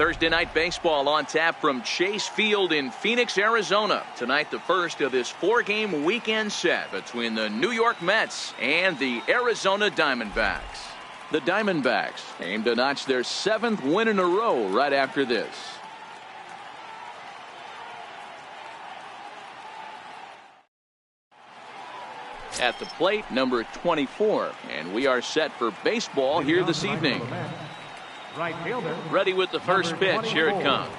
Thursday Night Baseball on tap from Chase Field in Phoenix, Arizona. Tonight, the first of this 4-game weekend set between the New York Mets and the Arizona Diamondbacks. The Diamondbacks aim to notch their 7th win in a row right after this. At the plate, number 24, and we are set for baseball here this evening. Right fielder. Ready with the first pitch. Here it comes.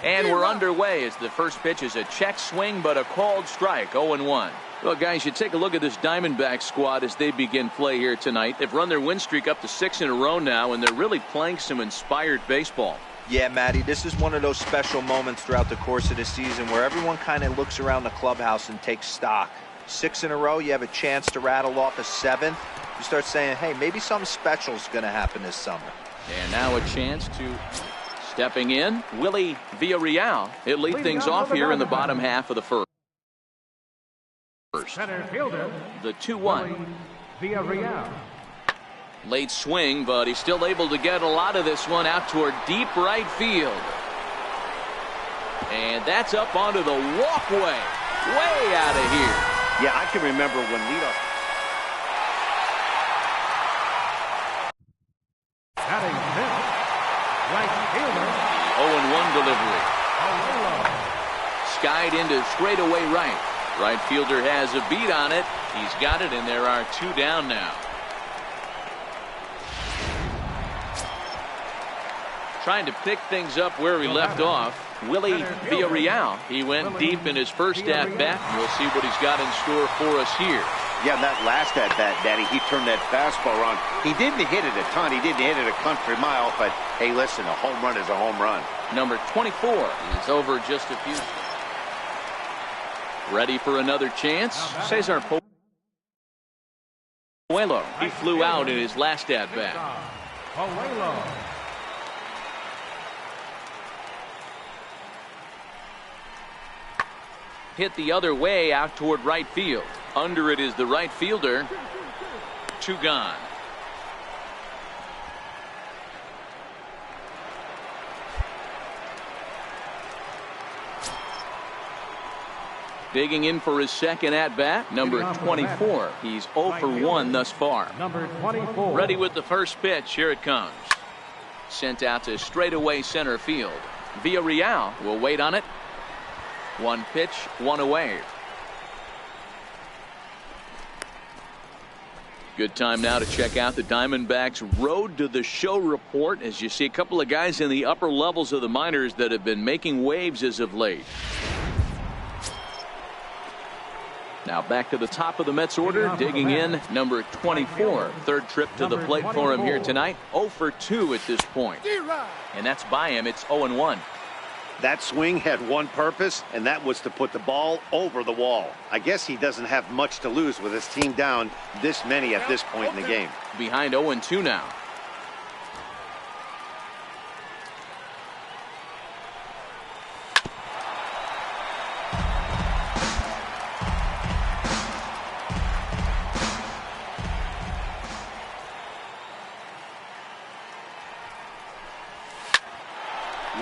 And we're underway as the first pitch is a check swing, but a called strike. 0-1. Well, guys, you take a look at this Diamondback squad as they begin play here tonight. They've run their win streak up to 6 in a row now, and they're really playing some inspired baseball. Yeah, Matty, this is one of those special moments throughout the course of the season where everyone kind of looks around the clubhouse and takes stock. 6 in a row, you have a chance to rattle off a 7th. You start saying, hey, maybe something special is going to happen this summer. And now a chance to stepping in, Willie Villarreal. He'll lead things off here in the bottom half of the first. Center fielder. The 2-1. Villarreal. Late swing, but he's still able to get a lot of this one out toward deep right field. And that's up onto the walkway. Way out of here. Yeah, I can remember when leadoff. Batting fifth. Right fielder. 0-1 delivery. Skied into straightaway right. Right fielder has a beat on it. He's got it, and there are 2 down now. Trying to pick things up where we left off. Willie Villarreal. He went deep in his first at-bat. We'll see what he's got in store for us here. Yeah, that last at-bat, Daddy, he turned that fastball around. He didn't hit it a ton. He didn't hit it a country mile. But, hey, listen, a home run is a home run. Number 24 is over just a few. Ready for another chance? Cesar Puello. He flew out in his last at-bat. Hit the other way out toward right field. Under it is the right fielder. 2 gone. Digging in for his second at-bat, number 24. He's 0 for 1 thus far. Number 24. Ready with the first pitch. Here it comes. Sent out to straightaway center field. Villarreal will wait on it. 1 pitch, 1 away. Good time now to check out the Diamondbacks' Road to the Show report, as you see a couple of guys in the upper levels of the minors that have been making waves as of late. Now back to the top of the Mets order, digging in, number 24. Third trip to the plate for him here tonight. 0 for 2 at this point. And that's by him. It's 0-1. That swing had one purpose, and that was to put the ball over the wall. I guess he doesn't have much to lose with his team down this many at this point in the game. Behind 0-2 now.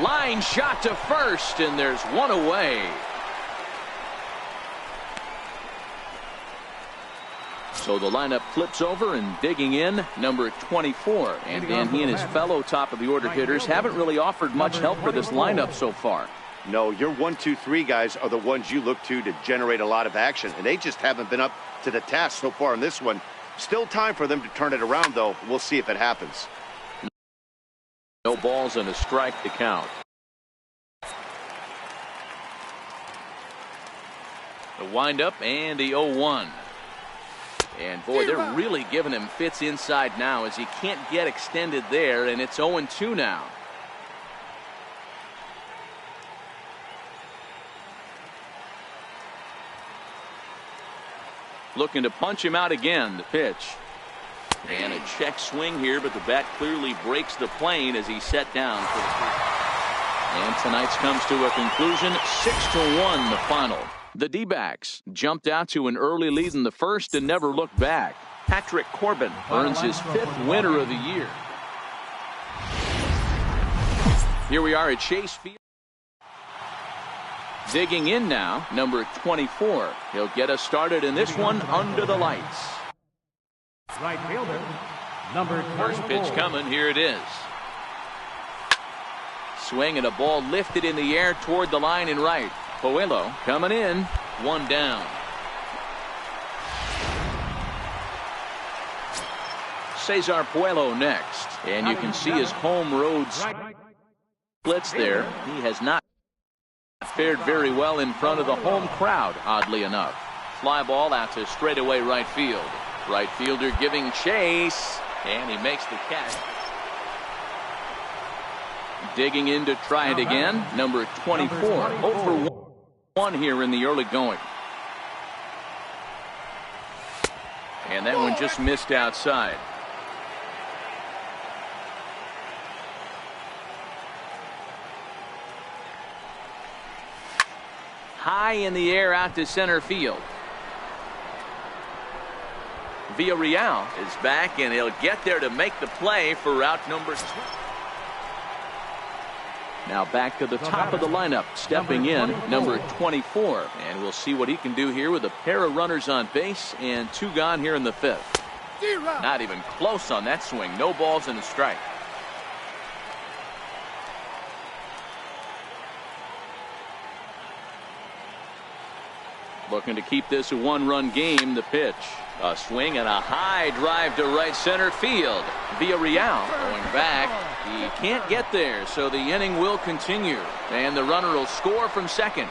Line shot to first, and there's 1 away. So the lineup flips over, and digging in, number 24. And Dan, he and his fellow top of the order hitters haven't really offered much help for this lineup so far. No, your 1, 2, 3 guys are the ones you look to generate a lot of action, and they just haven't been up to the task so far in this one. Still time for them to turn it around, though. We'll see if it happens. No balls and a strike to count. The windup and the 0-1. And boy, they're really giving him fits inside now as he can't get extended there, and it's 0-2 now. Looking to punch him out again. The pitch. And a check swing here, but the bat clearly breaks the plane as he's set down for the first. And tonight's comes to a conclusion, 6-1 the final. The D-backs jumped out to an early lead in the first and never looked back. Patrick Corbin earns his 5th winner of the year. Here we are at Chase Field. Digging in now, number 24. He'll get us started in this one under the lights. Right fielder, number 24. First pitch coming. Here it is. Swing and a ball lifted in the air toward the line in right. Puello coming in. One down. Cesar Puello next. And you can see his home road splits there. He has not fared very well in front of the home crowd, oddly enough. Fly ball out to straightaway right field. Right fielder giving chase, and he makes the catch. Digging in to try it again, number 24. 0 for 1 here in the early going. And that one just missed outside. High in the air out to center field. Villarreal is back, and he'll get there to make the play for route number 2. Now back to the top of the lineup, stepping in, number 24. And we'll see what he can do here with a pair of runners on base and 2 gone here in the 5th. Not even close on that swing. No balls and a strike. Looking to keep this a 1-run game. The pitch. A swing and a high drive to right center field. Villarreal going back. He can't get there, so the inning will continue. And the runner will score from second.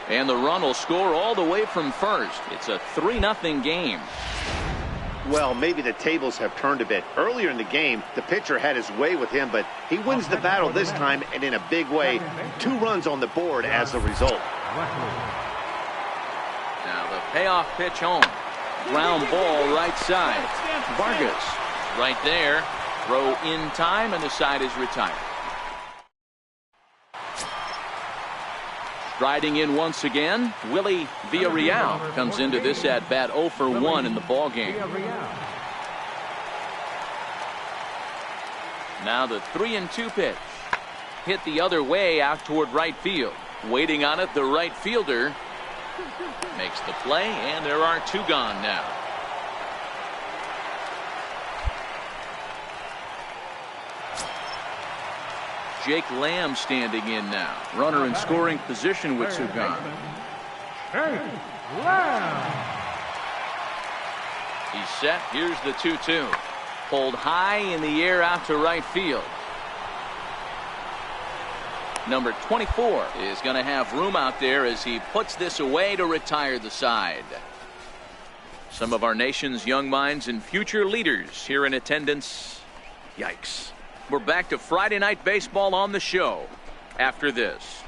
And the run will score all the way from first. It's a 3-0 game. Well, maybe the tables have turned a bit. Earlier in the game, the pitcher had his way with him, but he wins the battle this time, and in a big way. 2 runs on the board as a result. Now the payoff pitch home. Ground ball right side. Vargas right there. Throw in time, and the side is retired. Striding in once again, Willie Villarreal comes into this at bat 0 for 1 in the ball game. Now the 3-2 pitch. Hit the other way out toward right field. Waiting on it, the right fielder makes the play, and there are 2 gone now. Jake Lamb standing in now. Runner in scoring position with 2 gone. He's set. Here's the 2-2. Pulled high in the air out to right field. Number 24 is going to have room out there as he puts this away to retire the side. Some of our nation's young minds and future leaders here in attendance. Yikes. We're back to Friday Night Baseball on the show after this.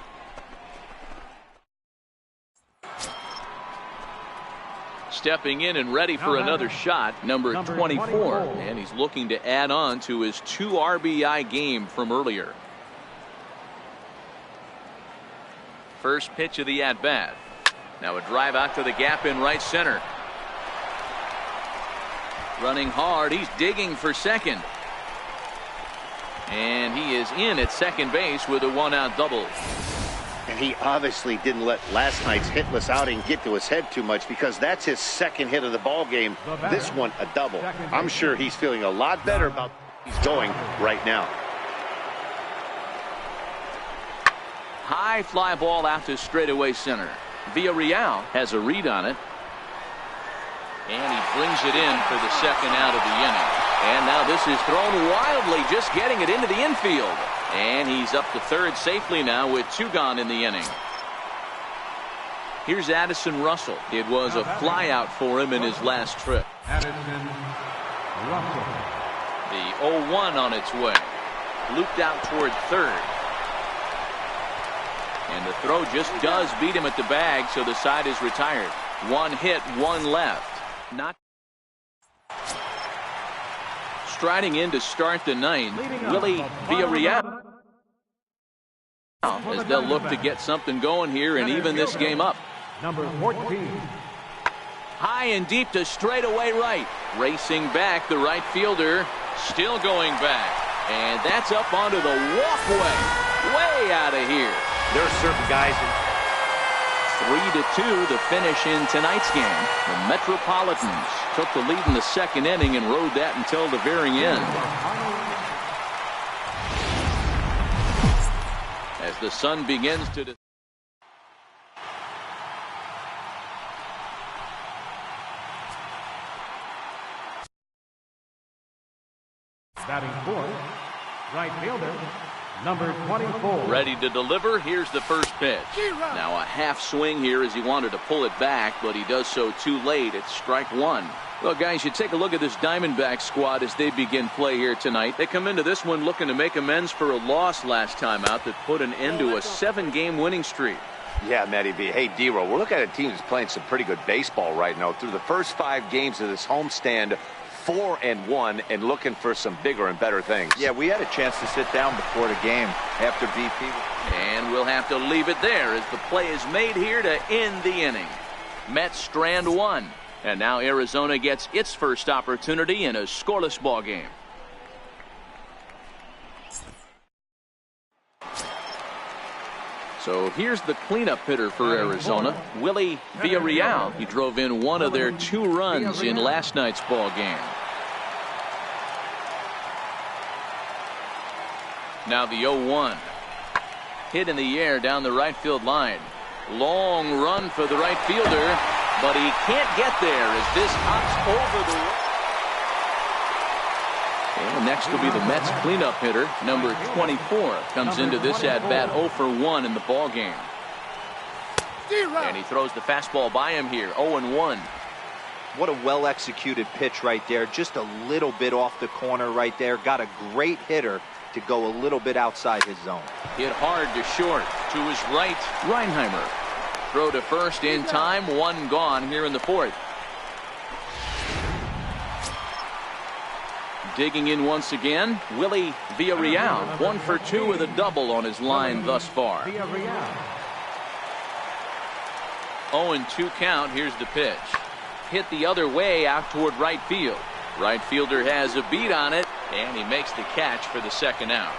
Stepping in and ready for another shot, number 24. And he's looking to add on to his 2 RBI game from earlier. First pitch of the at-bat. Now a drive out to the gap in right center. Running hard. He's digging for second. And he is in at second base with a 1-out double. And he obviously didn't let last night's hitless outing get to his head too much, because that's his 2nd hit of the ball game. This one a double. I'm sure he's feeling a lot better about where he's going right now. High fly ball out to straightaway center. Villarreal has a read on it. And he brings it in for the 2nd out of the inning. And now this is thrown wildly, just getting it into the infield. And he's up to third safely now with 2 gone in the inning. Here's Addison Russell. It was a flyout for him in his last trip. Addison Russell. The 0-1 on its way. Looped out toward third. And the throw just does beat him at the bag, so the side is retired. 1 hit, 1 left. Not striding in to start the 9th, Willie Villarreal, as they'll look to get something going here and even this game up. Number 14. High and deep to straightaway right. Racing back, the right fielder still going back. And that's up onto the walkway. way out of here. There are certain guys. 3-2 the finish in tonight's game. The Metropolitans took the lead in the second inning and rode that until the very end. As the sun begins to batting fourth, right fielder, number 24. Ready to deliver. Here's the first pitch. Now a half swing here as he wanted to pull it back, but he does so too late. It's strike one. Well, guys, you take a look at this Diamondback squad as they begin play here tonight. They come into this one looking to make amends for a loss last time out that put an end to a 7-game winning streak. Yeah, Matty B. Hey, D-Row, we're looking at a team that's playing some pretty good baseball right now. Through the first 5 games of this homestand, 4-1 and looking for some bigger and better things. Yeah, we had a chance to sit down before the game after BP. And we'll have to leave it there as the play is made here to end the inning. Mets strand one. And now Arizona gets its first opportunity in a scoreless ball game. So here's the cleanup hitter for Arizona, Willie Villarreal. He drove in one of their 2 runs in last night's ball game. Now the 0-1. Hit in the air down the right field line. Long run for the right fielder, but he can't get there as this hops over the... And next will be the Mets cleanup hitter, number 24, comes into this at-bat 0 for 1 in the ball game. And he throws the fastball by him here, 0-1. What a well-executed pitch right there. Just a little bit off the corner right there. Got a great hitter to go a little bit outside his zone. Hit hard to short. To his right, Reinheimer. Throw to first in time. 1 gone here in the 4th. Digging in once again, Willie Villarreal. 1 for 2 with a double on his line thus far. 0-2 count. Here's the pitch. Hit the other way out toward right field. Right fielder has a beat on it, and he makes the catch for the second out.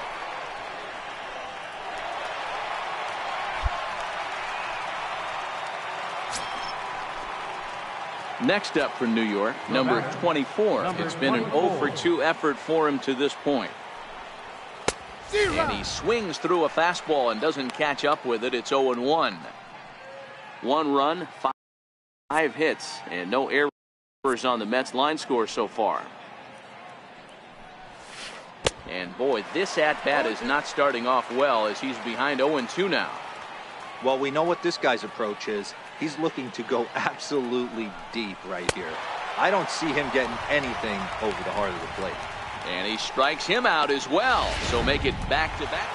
Next up for New York, number 24. It's been an 0 for 2 effort for him to this point. And he swings through a fastball and doesn't catch up with it. It's 0-1. 1 run, 5 hits, and no errors on the Mets line score so far. And boy, this at-bat is not starting off well as he's behind 0-2 now. Well, we know what this guy's approach is. He's looking to go absolutely deep right here. I don't see him getting anything over the heart of the plate. And he strikes him out as well. So make it back-to-back.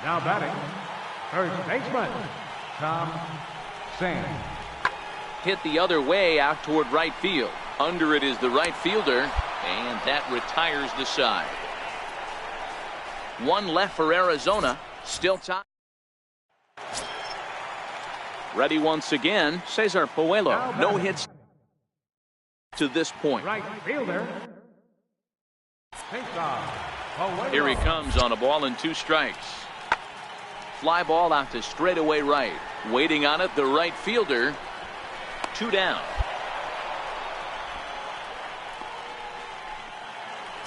Now batting, first baseman, Tom Sand. Hit the other way out toward right field. Under it is the right fielder, and that retires the side. 1 left for Arizona. Still time. Ready once again, Cesar Puello. No hits to this point. Right fielder. Here he comes on a ball and 2 strikes. Fly ball out to straightaway right. Waiting on it, the right fielder. 2 down.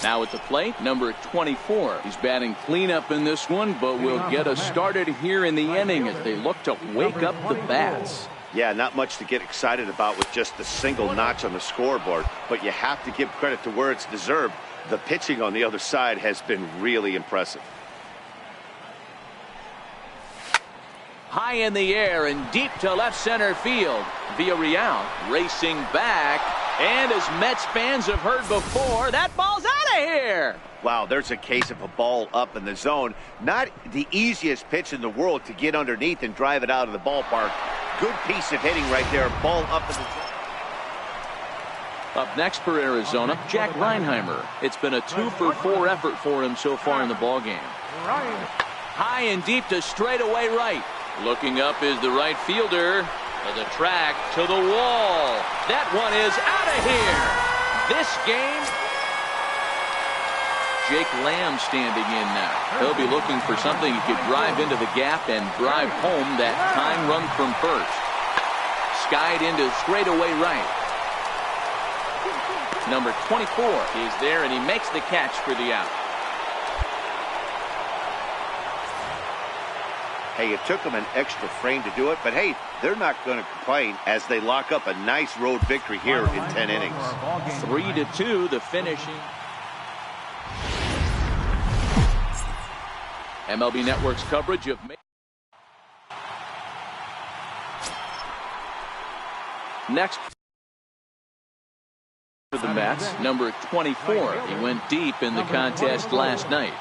Now at the plate, number 24. He's batting cleanup in this one, but will get us started here in the inning as they look to wake up the bats. Yeah, not much to get excited about with just a single notch on the scoreboard, but you have to give credit to where it's deserved. The pitching on the other side has been really impressive. High in the air and deep to left center field. Villarreal racing back. And as Mets fans have heard before, that ball's out of here. Wow, there's a case of a ball up in the zone. Not the easiest pitch in the world to get underneath and drive it out of the ballpark. Good piece of hitting right there. Ball up in the zone. Up next for Arizona, Jack Reinheimer. It's been a 2 for 4 effort for him so far in the ballgame. High and deep to straightaway right. Looking up is the right fielder. To the track, to the wall. That one is out of here. This game Jake Lamb standing in now. He'll be looking for something he could drive into the gap and drive home that time run from first. Skied into straightaway right. Number 24 is there, and he makes the catch for the out. Hey, it took them an extra frame to do it, but hey, they're not going to complain as they lock up a nice road victory here in 10 innings. 3-2, the finishing. MLB Network's coverage of next for the Mets, number 24. He went deep in the contest last night.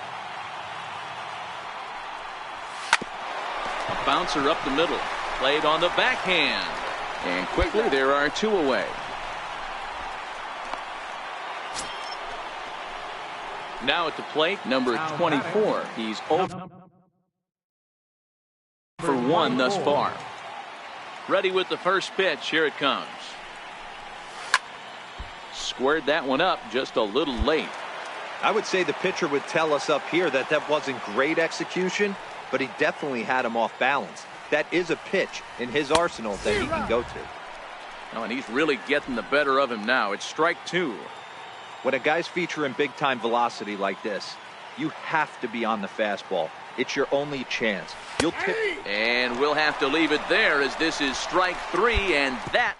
A bouncer up the middle, played on the backhand, and quickly there are 2 away. Now at the plate, number 24. He's 0 for 1 thus far. Ready with the first pitch. Here it comes. Squared that one up just a little late. I would say the pitcher would tell us up here that that wasn't great execution, but he definitely had him off balance. That is a pitch in his arsenal that he can go to. Oh, and he's really getting the better of him now. It's strike 2. When a guy's featuring big-time velocity like this, you have to be on the fastball. It's your only chance. You'll tip. And we'll have to leave it there as this is strike 3, and that.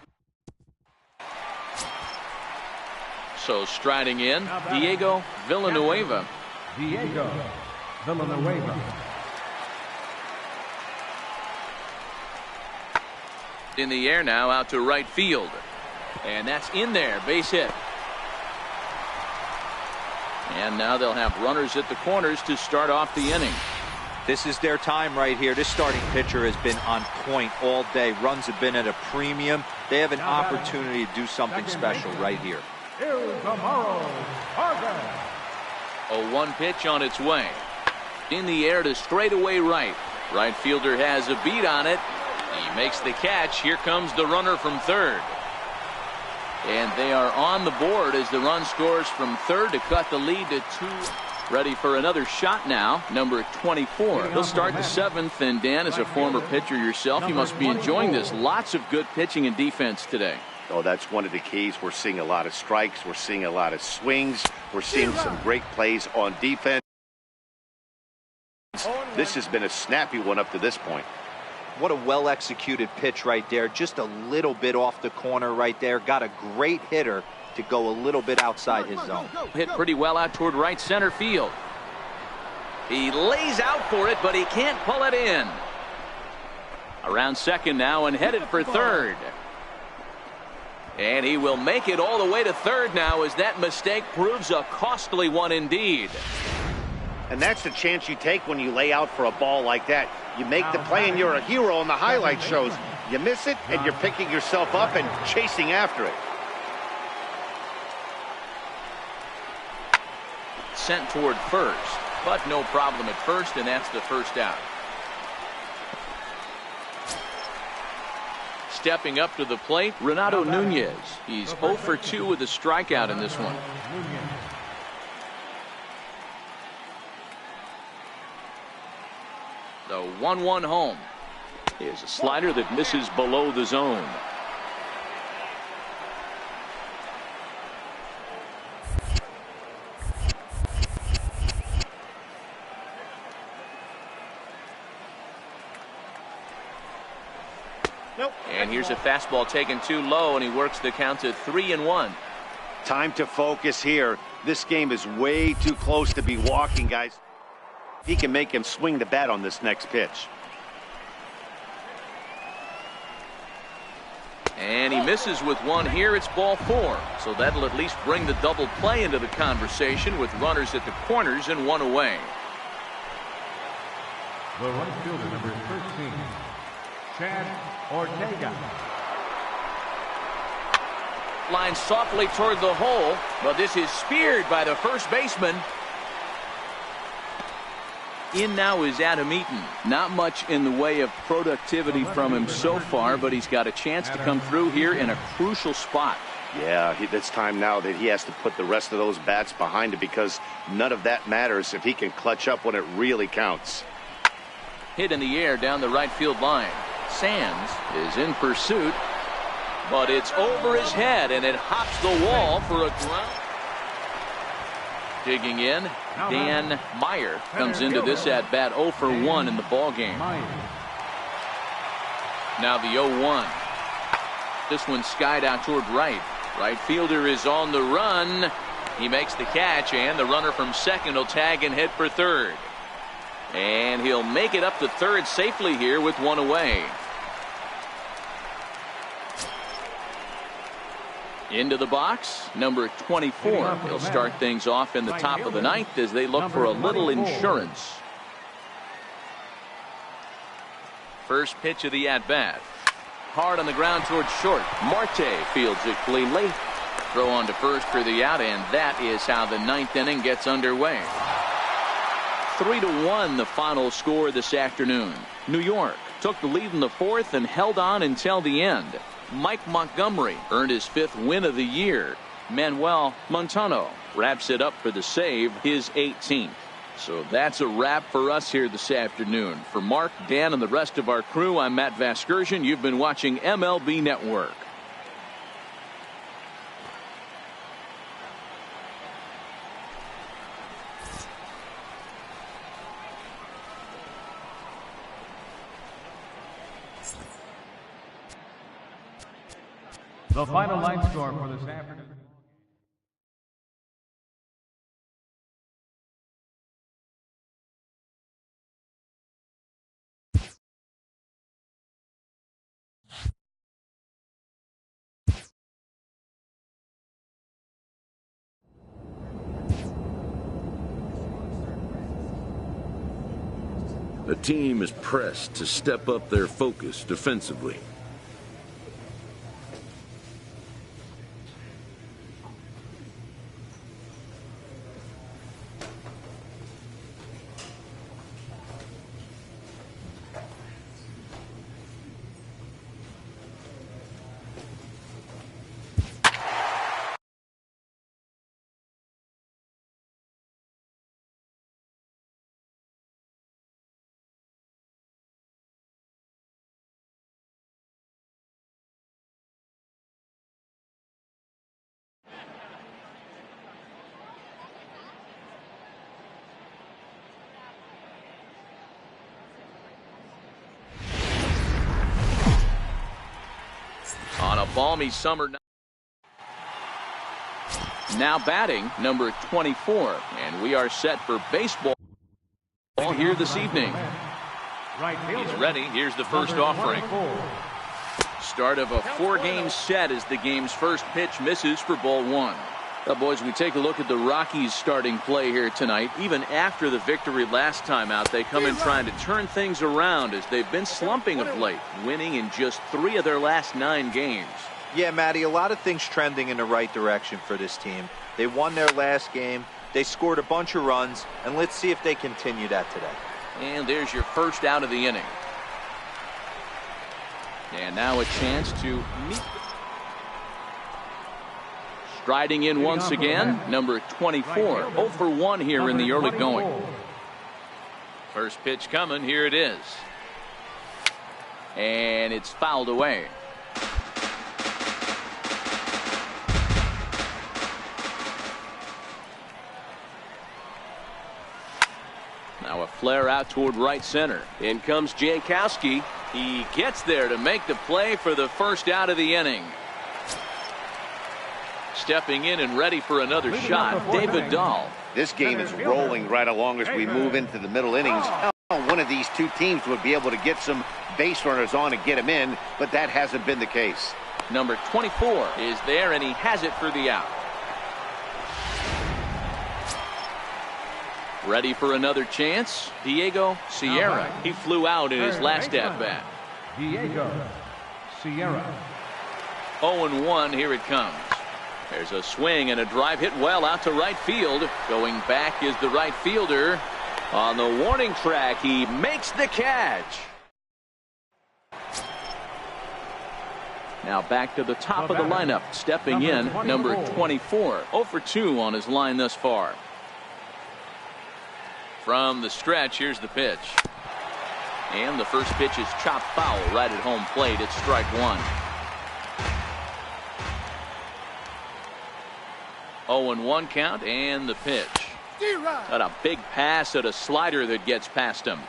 So striding in, Diego Villanueva. Diego Villanueva. In the air now, out to right field. And that's in there, base hit. And now they'll have runners at the corners to start off the inning. This is their time right here. This starting pitcher has been on point all day. Runs have been at a premium. They have an opportunity to do something special right here. A 1 pitch on its way. In the air to straightaway right. Right fielder has a beat on it. He makes the catch. Here comes the runner from third. And they are on the board as the run scores from third to cut the lead to 2. Ready for another shot now, number 24. He'll start the 7th, and Dan, as a former pitcher yourself, you must be enjoying this. Lots of good pitching and defense today. Oh, that's one of the keys. We're seeing a lot of strikes. We're seeing a lot of swings. We're seeing some great plays on defense. This has been a snappy one up to this point. What a well-executed pitch right there. Just a little bit off the corner right there. Got a great hitter to go a little bit outside his zone. Hit pretty well out toward right center field. He lays out for it, but he can't pull it in. Around second now and headed for third. And he will make it all the way to third now as that mistake proves a costly one indeed. And that's the chance you take when you lay out for a ball like that. You make the play and you're a hero on the highlight shows. You miss it and you're picking yourself up and chasing after it. Sent toward first, but no problem at first, and that's the first out. Stepping up to the plate, Renato Nunez. He's 0 for 2 with a strikeout in this one. The 1-1 home is a slider that misses below the zone. And here's a fastball taken too low, and he works the count to 3-1. Time to focus here. This game is way too close to be walking, guys. He can make him swing the bat on this next pitch. And he misses with one here. It's ball 4. So that'll at least bring the double play into the conversation with runners at the corners and 1 away. The right fielder, number 13, Chad Ortega. Line softly toward the hole, but this is speared by the first baseman. In now is Adam Eaton. Not much in the way of productivity from him so far, but he's got a chance to come through here in a crucial spot. Yeah, it's time now that he has to put the rest of those bats behind him, because none of that matters if he can clutch up when it really counts. Hit in the air down the right field line. Sands is in pursuit, but it's over his head, and it hops the wall for a ground. Digging in, Dan Meyer comes into this at bat 0 for 1 in the ball game. Now the 0-1. This one skied out toward right. Right fielder is on the run. He makes the catch, and the runner from second will tag and hit for third. And he'll make it up to third safely here with one away. Into the box, number 24. He'll start things off in the top of the ninth as they look for a little insurance. First pitch of the at-bat. Hard on the ground towards short. Marte fields it cleanly. Throw on to first for the out, and that is how the ninth inning gets underway. 3-1 the final score this afternoon. New York took the lead in the fourth and held on until the end. Mike Montgomery earned his 5th win of the year. Manuel Montano wraps it up for the save, his 18th. So that's a wrap for us here this afternoon. For Mark, Dan, and the rest of our crew, I'm Matt Vasgersian. You've been watching MLB Network. The final line score for this afternoon. The team is pressed to step up their focus defensively. On a balmy summer night. Now batting, number 24. And we are set for baseball here this evening. He's ready. Here's the first offering. Start of a 4-game set as the game's first pitch misses for ball 1. Well, boys, we take a look at the Rockies' starting play here tonight. Even after the victory last time out, they come in trying to turn things around as they've been slumping of late, winning in just 3 of their last 9 games. Yeah, Matty, a lot of things trending in the right direction for this team. They won their last game, they scored a bunch of runs, and let's see if they continue that today. And there's your first out of the inning. And now a chance to meet. Striding in once again, number 24. 0 for 1 here in the early going. First pitch coming. Here it is. And it's fouled away. Now a flare out toward right center. In comes Jankowski. He gets there to make the play for the first out of the inning. Stepping in and ready for another shot, David Dahl. This game is rolling right along as we move into the middle innings. One of these two teams would be able to get some base runners on and get them in, but that hasn't been the case. Number 24 is there, and he has it for the out. Ready for another chance, Diego Sierra. He flew out in his last at-bat. Diego Sierra. 0-1, here it comes. There's a swing and a drive hit well out to right field. Going back is the right fielder. On the warning track, he makes the catch. Now back to the top of the lineup. Stepping in, number 24. 0 for 2 on his line thus far. From the stretch, here's the pitch. And the first pitch is chopped foul right at home plate. It's strike one. 0-1 count, and the pitch. Got a big pass at a slider that gets past him.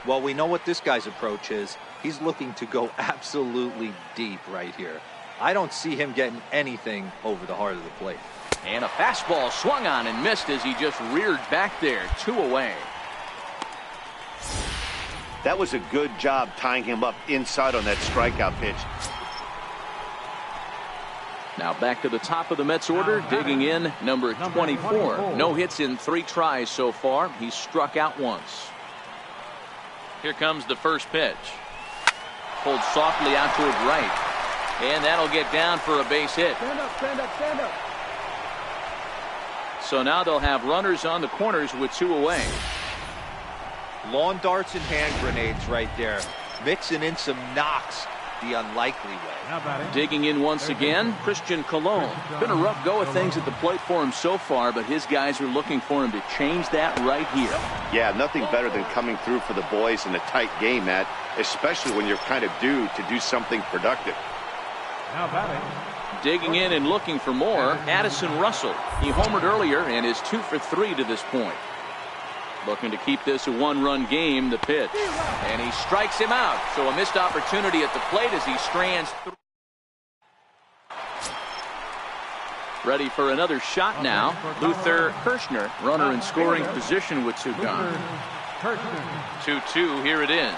Well, we know what this guy's approach is. He's looking to go absolutely deep right here. I don't see him getting anything over the heart of the plate. And a fastball swung on and missed as he just reared back there. 2 away. That was a good job tying him up inside on that strikeout pitch. Now back to the top of the Mets order. Digging in, number 24. No hits in 3 tries so far. He's struck out once. Here comes the first pitch. Pulled softly out toward right. And that'll get down for a base hit. Stand up, stand up, stand up. So now they'll have runners on the corners with 2 away. Lawn darts and hand grenades right there. Mixing in some knocks the unlikely way. Digging in once again, Christian Colon. Been a rough go of things at the plate for him so far, but his guys are looking for him to change that right here. Yeah, nothing better than coming through for the boys in a tight game, Matt, especially when you're kind of due to do something productive. Now batting. Digging in and looking for more, Addison Russell. He homered earlier and is 2 for 3 to this point. Looking to keep this a 1-run game. The pitch. And he strikes him out. So a missed opportunity at the plate as he strands through. Ready for another shot now. Luther Kirshner, runner in scoring position with 2 gone. 2-2, here it is.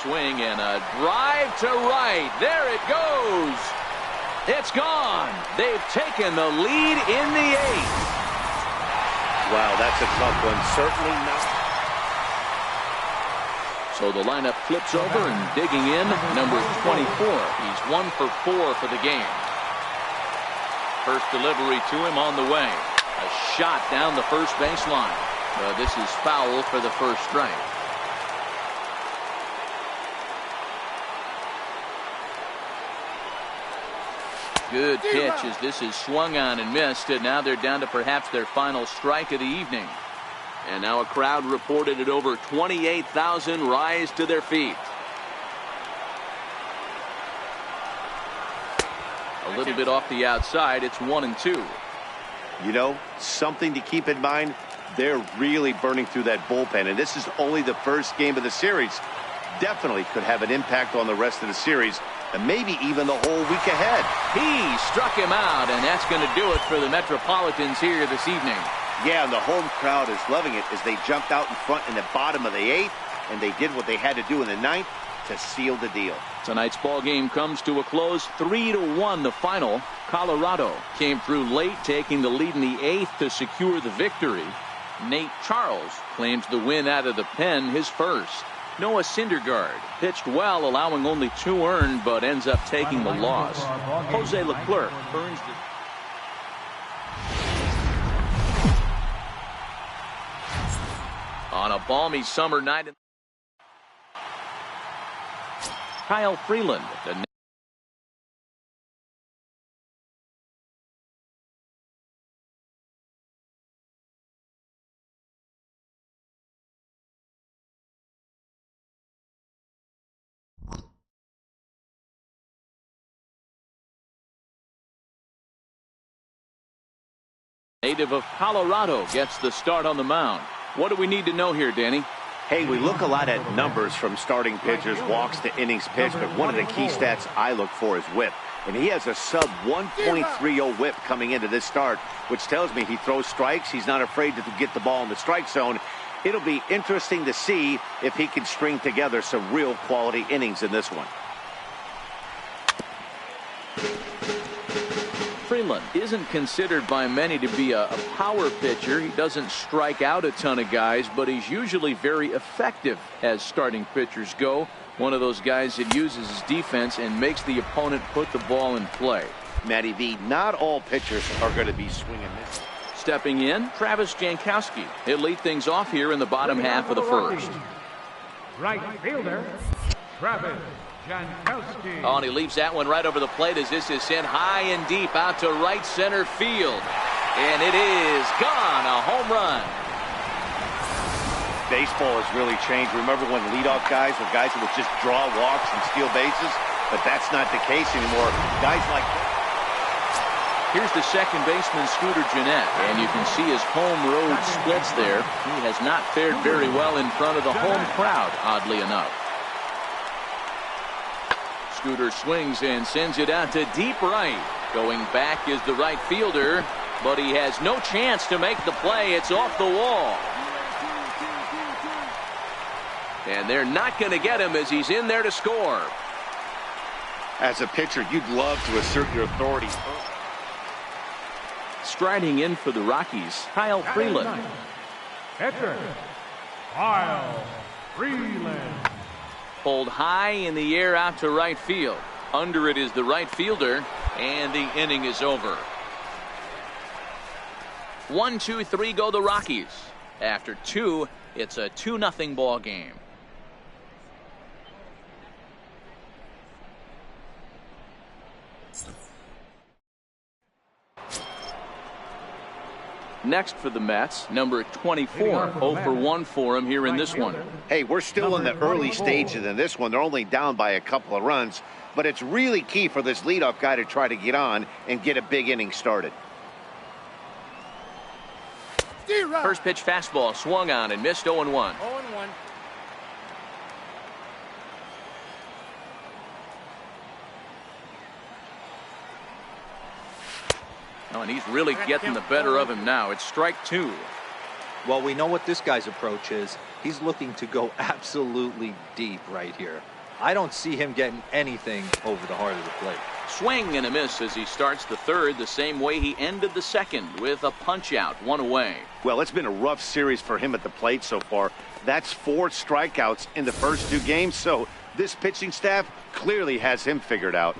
Swing and a drive to right. There it goes. It's gone. They've taken the lead in the 8th. Wow, that's a tough one. Certainly not. So the lineup flips over and digging in, number 24. He's 1 for 4 for the game. First delivery to him on the way. A shot down the first baseline. This is foul for the first strike. Good pitch as this is swung on and missed, and now they're down to perhaps their final strike of the evening. And now a crowd reported at over 28,000 rise to their feet. A little bit off the outside. It's 1-2. You know, something to keep in mind, they're really burning through that bullpen, and this is only the first game of the series. Definitely could have an impact on the rest of the series, and maybe even the whole week ahead. He struck him out, and that's going to do it for the Metropolitans here this evening. Yeah, and the home crowd is loving it as they jumped out in front in the bottom of the 8th, and they did what they had to do in the 9th to seal the deal. Tonight's ball game comes to a close, 3-1 the final. Colorado came through late, taking the lead in the 8th to secure the victory. Nate Charles claims the win out of the pen, his first. Noah Syndergaard pitched well, allowing only 2 earned, but ends up taking the loss. Jose Leclerc earns the... On a balmy summer night. Kyle Freeland, the native of Colorado gets the start on the mound. What do we need to know here, Danny? Hey, we look a lot at numbers from starting pitchers, walks to innings pitched, but one of the key stats I look for is whip. And he has a sub 1.30 whip coming into this start, which tells me he throws strikes. He's not afraid to get the ball in the strike zone. It'll be interesting to see if he can string together some real quality innings in this one. Freeland isn't considered by many to be a power pitcher. He doesn't strike out a ton of guys, but he's usually very effective as starting pitchers go. One of those guys that uses his defense and makes the opponent put the ball in play. Matty V, not all pitchers are going to be swinging this. Stepping in, Travis Jankowski. He'll lead things off here in the bottom half of the first. Right fielder, Travis Jankowski. Oh, and he leaves that one right over the plate as this is sent high and deep out to right center field. And it is gone, a home run. Baseball has really changed. Remember when leadoff guys were guys who would just draw walks and steal bases? But that's not the case anymore. Guys like that. Here's the second baseman, Scooter Gennett, and you can see his home road splits there. He has not fared very well in front of the home crowd, oddly enough. Scooter swings and sends it out to deep right. Going back is the right fielder, but he has no chance to make the play. It's off the wall. And they're not going to get him as he's in there to score. As a pitcher, you'd love to assert your authority. Striding in for the Rockies, Kyle Freeland. Pitcher, Kyle Freeland. Pulled high in the air out to right field. Under it is the right fielder, and the inning is over. 1-2-3 go the Rockies. After 2, it's a 2-0 ball game. Next for the Mets, number 24, 0 for 1 for him here in this one. Hey, we're still in the early stages in this one. They're only down by a couple of runs, but it's really key for this leadoff guy to try to get on and get a big inning started. First pitch fastball swung on and missed 0-1. 0-1. Oh, and he's really getting the better of him now. It's strike 2. Well, we know what this guy's approach is. He's looking to go absolutely deep right here. I don't see him getting anything over the heart of the plate. Swing and a miss as he starts the third the same way he ended the second, with a punch out, 1 away. Well, it's been a rough series for him at the plate so far. That's 4 strikeouts in the first 2 games, so this pitching staff clearly has him figured out.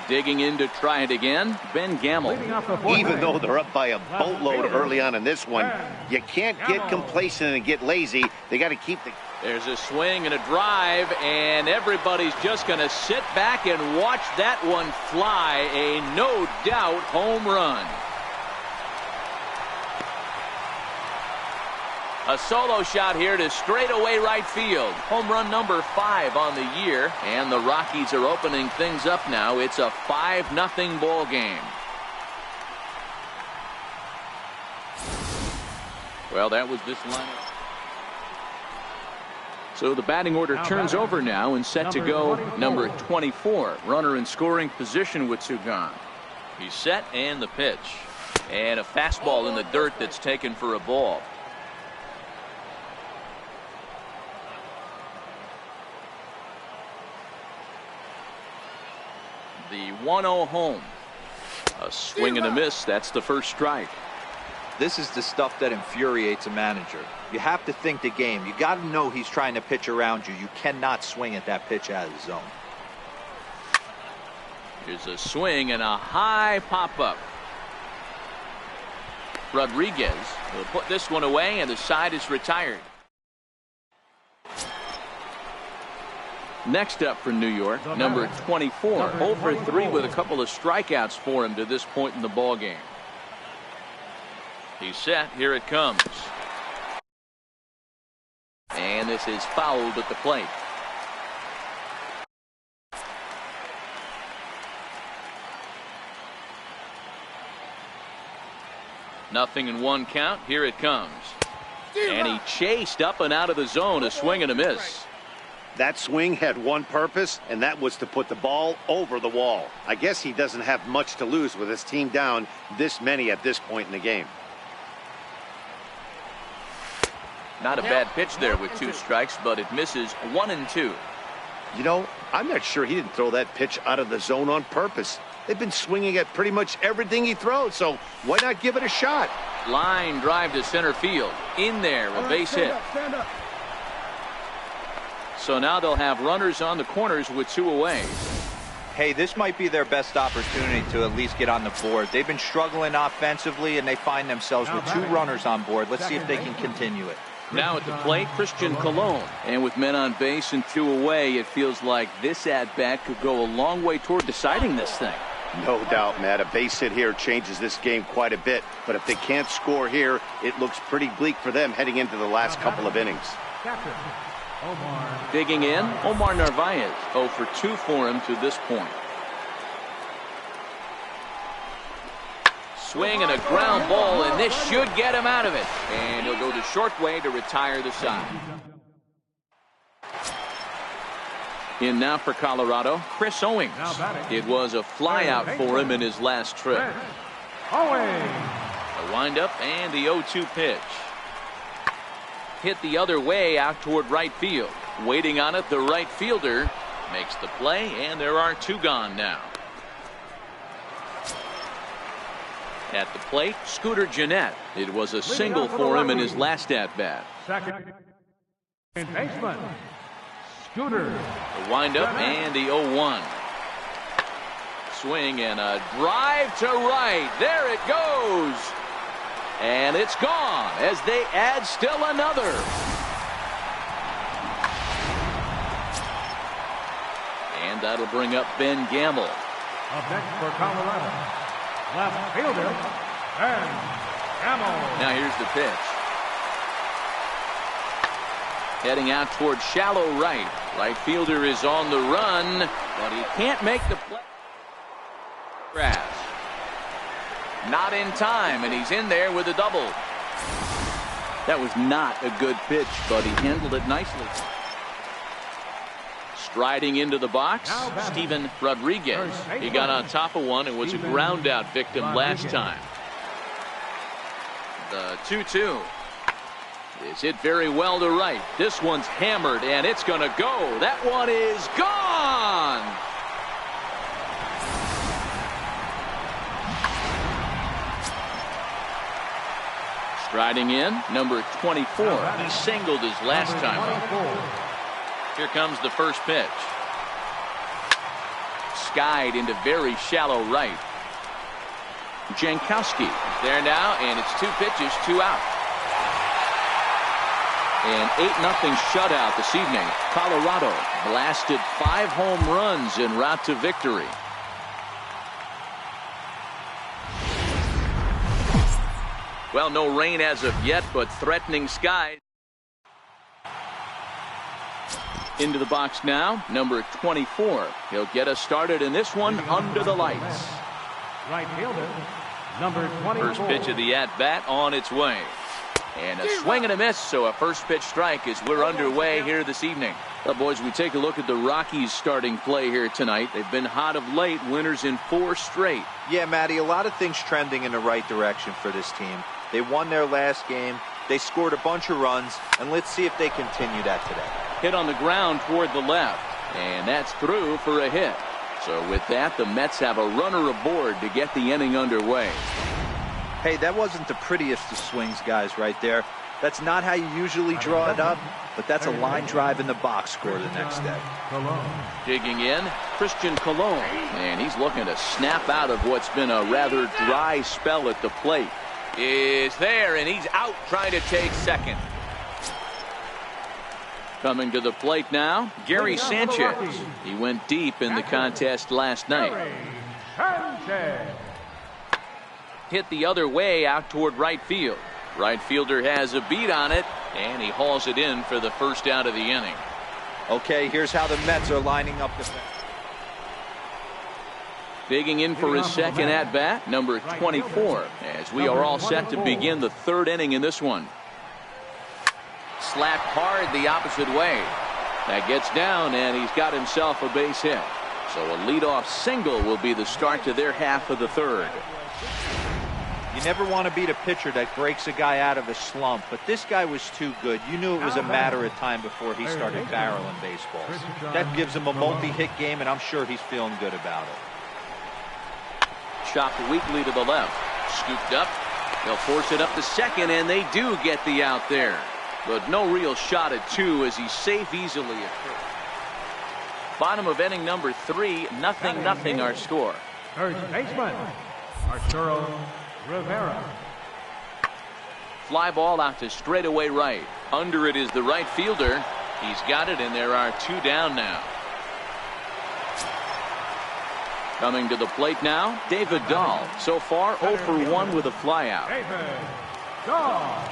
Digging in to try it again, Ben Gamble. Even though they're up by a boatload early on in this one, you can't get complacent and get lazy. They got to keep the... There's a swing and a drive, and everybody's just going to sit back and watch that one fly. A no-doubt home run. A solo shot here to straightaway right field. Home run number 5 on the year, and the Rockies are opening things up now. It's a 5-0 ball game. Well, that was this lineup. So the batting order turns over now and set to go number 24. Runner in scoring position with 2 gone. He's set and the pitch. And a fastball in the dirt that's taken for a ball. The 1-0 home. A swing and a miss. That's the first strike. This is the stuff that infuriates a manager. You have to think the game. You got to know he's trying to pitch around you. You cannot swing at that pitch out of the zone. Here's a swing and a high pop-up. Rodriguez will put this one away, and the side is retired. Next up for New York, number 24, 0 for 3 with a couple of strikeouts for him to this point in the ball game. He's set. Here it comes. And this is fouled at the plate. Nothing in 1 count. Here it comes. And he chased up and out of the zone, a swing and a miss. That swing had one purpose, and that was to put the ball over the wall. I guess he doesn't have much to lose with his team down this many at this point in the game. Not a bad pitch there with 2 strikes, but it misses 1 and 2. You know, I'm not sure he didn't throw that pitch out of the zone on purpose. They've been swinging at pretty much everything he throws, so why not give it a shot? Line drive to center field. In there, a base hit. Stand up. So now they'll have runners on the corners with 2 away. Hey, this might be their best opportunity to at least get on the board. They've been struggling offensively, and they find themselves with 2 runners on board. Let's see if they can continue it. Now at the plate, Christian Colon. And with men on base and 2 away, it feels like this at-bat could go a long way toward deciding this thing. No doubt, Matt. A base hit here changes this game quite a bit. But if they can't score here, it looks pretty bleak for them heading into the last couple of innings. Captain, Omar. Digging in, Omar Narvaez. 0 for 2 for him to this point. Swing and a ground ball, and this should get him out of it. And he'll go the short way to retire the side. In now for Colorado, Chris Owings. It was a flyout for him in his last trip. A windup and the 0-2 pitch. Hit the other way out toward right field. Waiting on it, the right fielder makes the play, and there are 2 gone now. At the plate, Scooter Gennett. It was a single for him in his last at-bat. Second baseman, Scooter. The windup and the 0-1. Swing and a drive to right. There it goes. And it's gone as they add still another. And that'll bring up Ben Gamble. Up next for Colorado, left fielder, Ben Gamble. Now here's the pitch. Heading out toward shallow right. Right fielder is on the run, but he can't make the play. Grass. Not in time, and he's in there with a double. That was not a good pitch, but he handled it nicely. Striding into the box, Steven Rodriguez. He got on top of one and was a ground out victim last time. The 2-2 is hit very well to right. This one's hammered, and it's going to go. That one is gone. Striding in, number 24. He singled his last time up. Here comes the first pitch. Skied into very shallow right. Jankowski there now, and it's 2 pitches, 2 out. An 8-0 shutout this evening. Colorado blasted 5 home runs en route to victory. Well, no rain as of yet, but threatening skies. Into the box now, number 24. He'll get us started in this one under the lights. Right fielder, number 24. First pitch of the at-bat on its way. And a swing and a miss, so a first pitch strike as we're underway here this evening. Well, boys, we take a look at the Rockies' starting play here tonight. They've been hot of late, winners in 4 straight. Yeah, Matty, a lot of things trending in the right direction for this team. They won their last game. They scored a bunch of runs, and let's see if they continue that today. Hit on the ground toward the left, and that's through for a hit. So with that, the Mets have a runner aboard to get the inning underway. Hey, that wasn't the prettiest of swings, guys, right there. That's not how you usually draw it up, but that's a line drive in the box score the next day. Digging in, Christian Colon, and he's looking to snap out of what's been a rather dry spell at the plate. Is there, and he's out trying to take second. Coming to the plate now, Gary Sanchez. He went deep in the contest last night. Hit the other way out toward right field. Right fielder has a beat on it, and he hauls it in for the first out of the inning. Okay, here's how the Mets are lining up the... Digging in for his second at-bat, number 24, as we are all set to begin the 3rd inning in this one. Slapped hard the opposite way. That gets down, and he's got himself a base hit. So a leadoff single will be the start to their half of the 3rd. You never want to beat a pitcher that breaks a guy out of a slump, but this guy was too good. You knew it was a matter of time before he started barreling baseballs. That gives him a multi-hit game, and I'm sure he's feeling good about it. chopped weakly to the left. Scooped up. They'll force it up to second, and they do get the out there. But no real shot at 2 as he's safe easily at first. Bottom of inning number 3, 0-0 our score. First baseman, Arturo Rivera. Fly ball out to straightaway right. Under it is the right fielder. He's got it, and there are 2 down now. Coming to the plate now, David Dahl. So far, 0 for 1 with a flyout. David Dahl.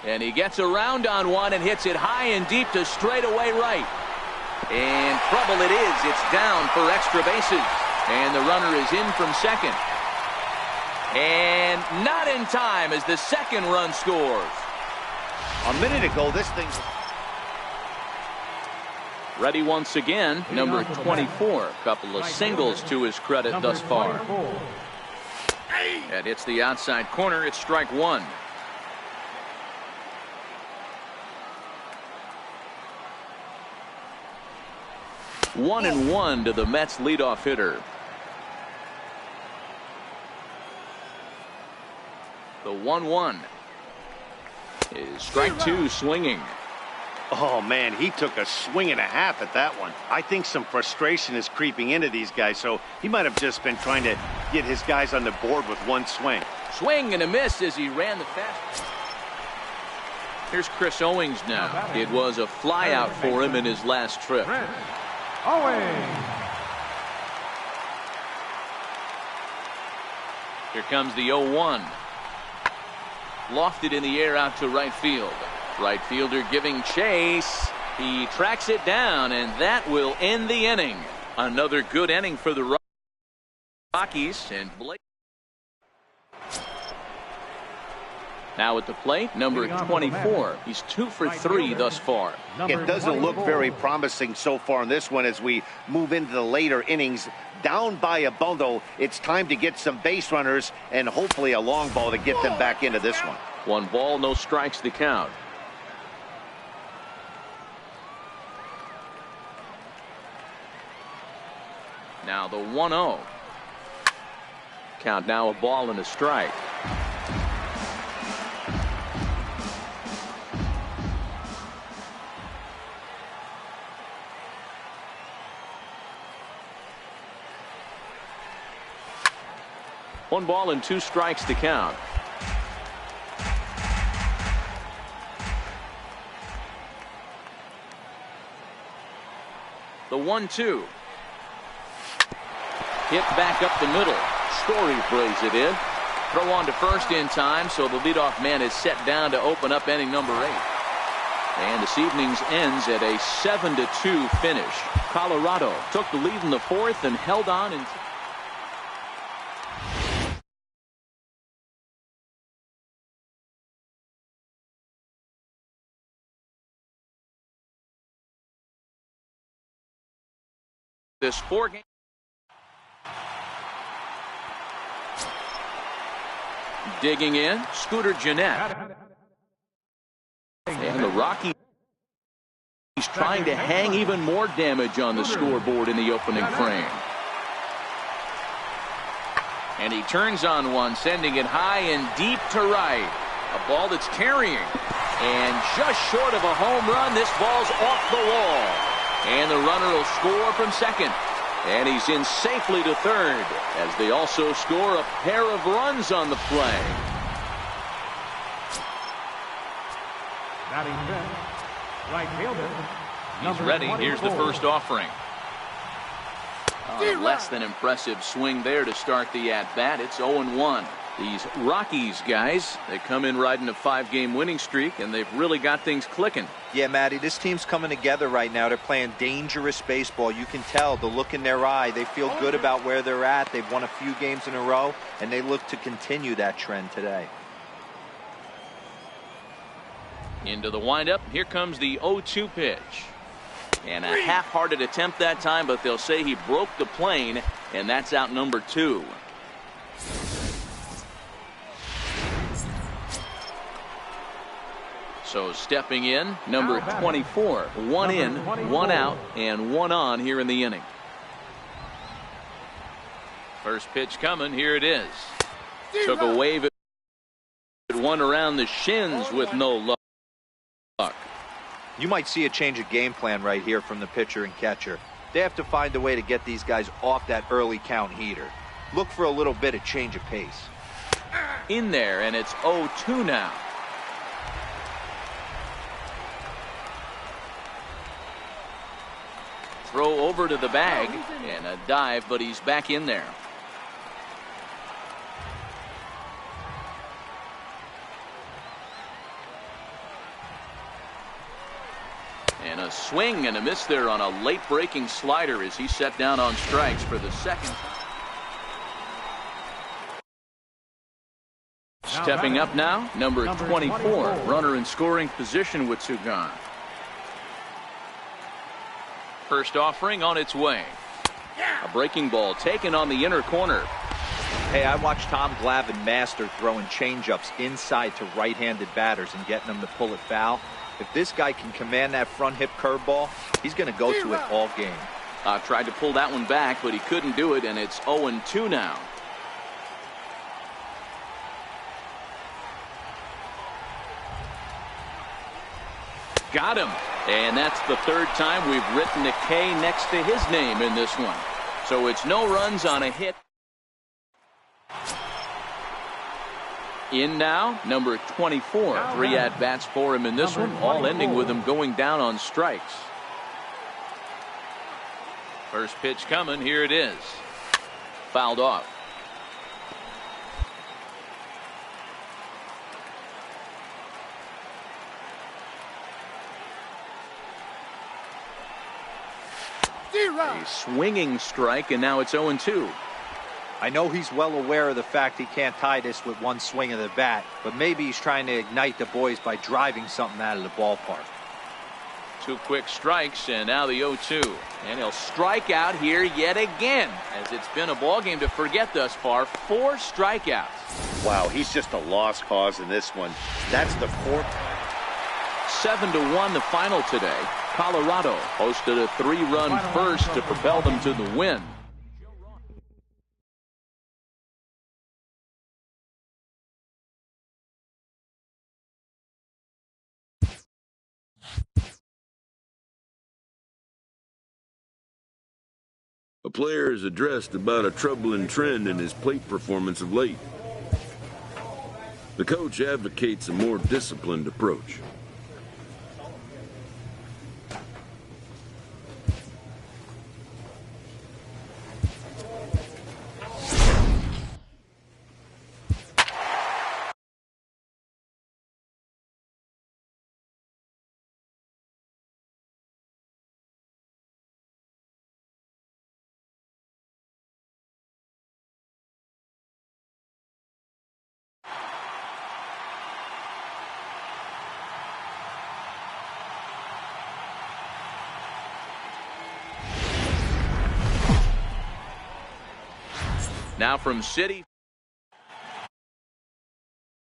And he gets around on one and hits it high and deep to straightaway right. And trouble it is. It's down for extra bases. And the runner is in from second. And not in time as the second run scores. A minute ago, this thing... Ready once again, number 24. Couple of singles to his credit thus far. And hits the outside corner. It's strike 1. One and 1 to the Mets leadoff hitter. The 1-1 is strike 2 swinging. Oh, man, he took a swing and a half at that one. I think some frustration is creeping into these guys, so he might have just been trying to get his guys on the board with one swing. Swing and a miss as he ran the fast. Here's Chris Owings now. It was a flyout for him in his last trip. Owings. Here comes the 0-1. Lofted in the air out to right field. Right fielder giving chase. He tracks it down, and that will end the inning. Another good inning for the Rockies. And Blake. Now at the plate, number 24. He's 2 for 3 thus far. It doesn't look very promising so far in this one as we move into the later innings. Down by a bundle, it's time to get some base runners and hopefully a long ball to get them back into this one. 1 ball, no strikes to count. Now the 1-0. Count now, a ball and a strike. One ball and 2 strikes to count. The 1-2. Hit back up the middle. Story plays it in. Throw on to first in time, so the leadoff man is set down to open up inning number 8. And this evening's ends at a 7-2 finish. Colorado took the lead in the 4th and held on until this 4-game. Digging in, Scooter Gennett. And the Rockies trying to hang even more damage on the scoreboard in the opening frame. And he turns on one, sending it high and deep to right. A ball that's carrying. And just short of a home run, this ball's off the wall. And the runner will score from second. And he's in safely to third as they also score a pair of runs on the play. Batting fifth, right fielder. He's ready. Here's the first offering. Less than impressive swing there to start the at-bat. It's 0-1. These Rockies guys, they come in riding a 5-game winning streak, and they've really got things clicking. Yeah, Matty, this team's coming together right now. They're playing dangerous baseball. You can tell the look in their eye. They feel good about where they're at. They've won a few games in a row, and they look to continue that trend today. Into the windup. Here comes the 0-2 pitch. And a half-hearted attempt that time, but they'll say he broke the plane, and that's out number 2. So stepping in, number 24. 1 in, 1 out, and 1 on here in the inning. First pitch coming. Here it is. Took a wave at one around the shins with no luck. You might see a change of game plan right here from the pitcher and catcher. They have to find a way to get these guys off that early count heater. Look for a little bit of change of pace. In there, and it's 0-2 now. Throw over to the bag, and a dive, but he's back in there. And a swing and a miss there on a late breaking slider as he set down on strikes for the second. Stepping up now, number 24, runner in scoring position with two gone. First offering on its way. A breaking ball taken on the inner corner. Hey, I watched Tom Glavine master throwing changeups inside to right-handed batters and getting them to pull it foul. If this guy can command that front hip curveball, he's going to go to it all game. Tried to pull that one back, but he couldn't do it, and it's 0-2 now. Got him. And that's the third time we've written a K next to his name in this one. So it's no runs on a hit. In now, number 24. 3 at-bats for him in this one, all ending with him going down on strikes. First pitch coming. Here it is. Fouled off. A swinging strike, and now it's 0-2. I know he's well aware of the fact he can't tie this with one swing of the bat, but maybe he's trying to ignite the boys by driving something out of the ballpark. 2 quick strikes, and now the 0-2. And he'll strike out here yet again, as it's been a ball game to forget thus far. 4 strikeouts. Wow, he's just a lost cause in this one. That's the 4th. 7-1 the final today. Colorado hosted a 3-run first to propel them to the win. A player is addressed about a troubling trend in his plate performance of late. The coach advocates a more disciplined approach. Now from City.